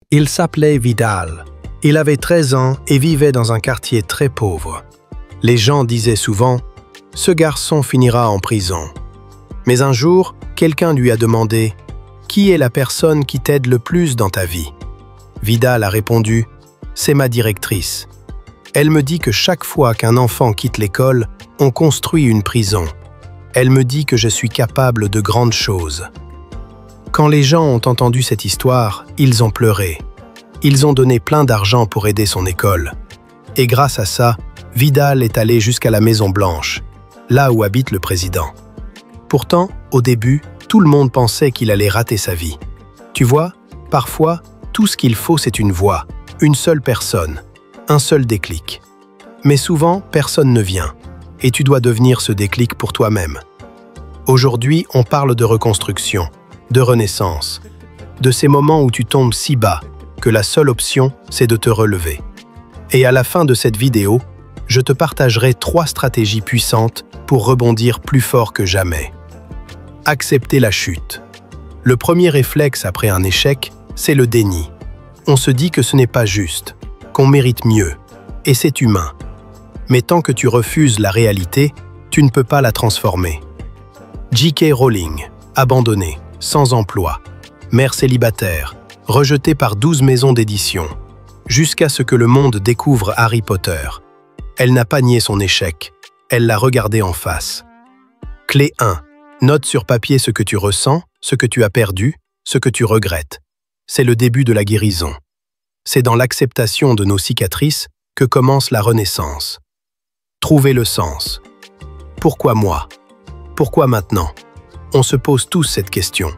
Il s'appelait Vidal. Il avait 13 ans et vivait dans un quartier très pauvre. Les gens disaient souvent « Ce garçon finira en prison ». Mais un jour, quelqu'un lui a demandé « Qui est la personne qui t'aide le plus dans ta vie ?» Vidal a répondu « C'est ma directrice. Elle me dit que chaque fois qu'un enfant quitte l'école, on construit une prison. Elle me dit que je suis capable de grandes choses. » Quand les gens ont entendu cette histoire, ils ont pleuré. Ils ont donné plein d'argent pour aider son école. Et grâce à ça, Vidal est allé jusqu'à la Maison Blanche, là où habite le président. Pourtant, au début, tout le monde pensait qu'il allait rater sa vie. Tu vois, parfois, tout ce qu'il faut, c'est une voix, une seule personne, un seul déclic. Mais souvent, personne ne vient, et tu dois devenir ce déclic pour toi-même. Aujourd'hui, on parle de reconstruction, de renaissance, de ces moments où tu tombes si bas que la seule option, c'est de te relever. Et à la fin de cette vidéo, je te partagerai 3 stratégies puissantes pour rebondir plus fort que jamais. Accepter la chute. Le premier réflexe après un échec, c'est le déni. On se dit que ce n'est pas juste, qu'on mérite mieux, et c'est humain. Mais tant que tu refuses la réalité, tu ne peux pas la transformer. J.K. Rowling, abandonnée, sans emploi, mère célibataire, rejetée par 12 maisons d'édition, jusqu'à ce que le monde découvre Harry Potter. Elle n'a pas nié son échec, elle l'a regardé en face. Clé 1. Note sur papier ce que tu ressens, ce que tu as perdu, ce que tu regrettes. C'est le début de la guérison. C'est dans l'acceptation de nos cicatrices que commence la renaissance. Trouver le sens. Pourquoi moi? Pourquoi maintenant? On se pose tous cette question.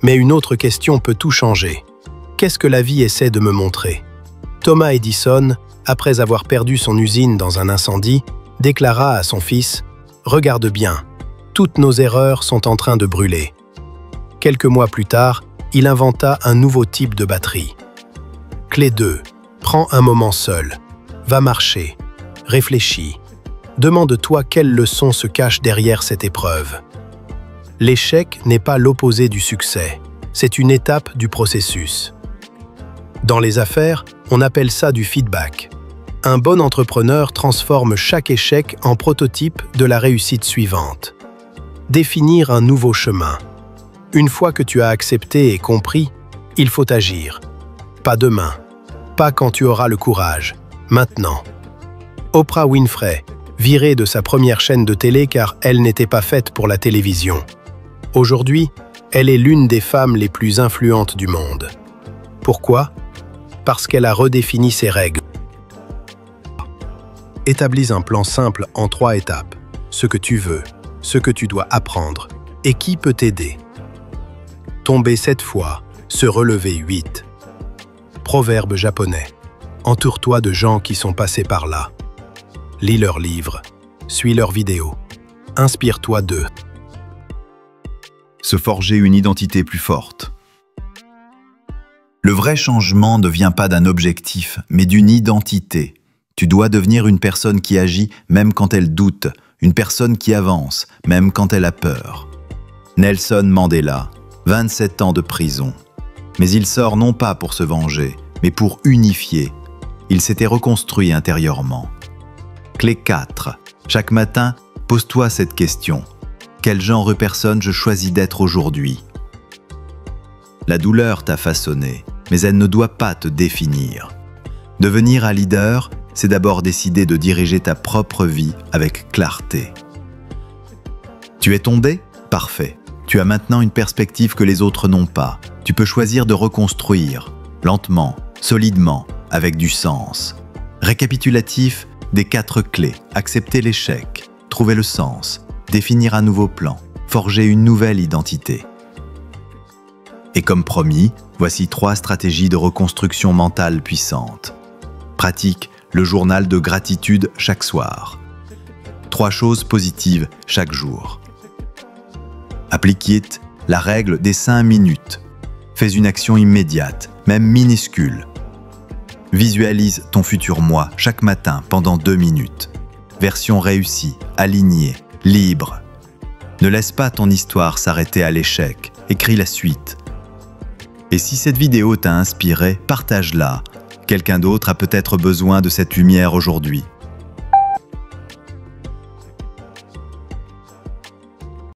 Mais une autre question peut tout changer. Qu'est-ce que la vie essaie de me montrer? Thomas Edison, après avoir perdu son usine dans un incendie, déclara à son fils « Regarde bien, toutes nos erreurs sont en train de brûler. » Quelques mois plus tard, il inventa un nouveau type de batterie. Clé 2. Prends un moment seul. Va marcher. Réfléchis. Demande-toi quelle leçon se cache derrière cette épreuve. L'échec n'est pas l'opposé du succès, c'est une étape du processus. Dans les affaires, on appelle ça du feedback. Un bon entrepreneur transforme chaque échec en prototype de la réussite suivante. Définir un nouveau chemin. Une fois que tu as accepté et compris, il faut agir. Pas demain, pas quand tu auras le courage, maintenant. Oprah Winfrey, virée de sa première chaîne de télé car elle n'était pas faite pour la télévision. Aujourd'hui, elle est l'une des femmes les plus influentes du monde. Pourquoi? Parce qu'elle a redéfini ses règles. Établis un plan simple en 3 étapes. Ce que tu veux, ce que tu dois apprendre et qui peut t'aider. Tomber 7 fois, se relever 8. Proverbe japonais. Entoure-toi de gens qui sont passés par là. Lis leurs livres, suis leurs vidéos. Inspire-toi d'eux. Se forger une identité plus forte. Le vrai changement ne vient pas d'un objectif, mais d'une identité. Tu dois devenir une personne qui agit même quand elle doute, une personne qui avance même quand elle a peur. Nelson Mandela, 27 ans de prison. Mais il sort non pas pour se venger, mais pour unifier. Il s'était reconstruit intérieurement. Clé 4. Chaque matin, pose-toi cette question. Quel genre de personne je choisis d'être aujourd'hui? La douleur t'a façonné, mais elle ne doit pas te définir. Devenir un leader, c'est d'abord décider de diriger ta propre vie avec clarté. Tu es tombé? Parfait. Tu as maintenant une perspective que les autres n'ont pas. Tu peux choisir de reconstruire, lentement, solidement, avec du sens. Récapitulatif des 4 clés. Accepter l'échec, trouver le sens, définir un nouveau plan, forger une nouvelle identité. Et comme promis, voici 3 stratégies de reconstruction mentale puissantes. Pratique le journal de gratitude chaque soir. 3 choses positives chaque jour. Appliquez la règle des 5 minutes. Fais une action immédiate, même minuscule. Visualise ton futur moi chaque matin pendant 2 minutes. Version réussie, alignée, libre. Ne laisse pas ton histoire s'arrêter à l'échec. Écris la suite. Et si cette vidéo t'a inspiré, partage-la. Quelqu'un d'autre a peut-être besoin de cette lumière aujourd'hui.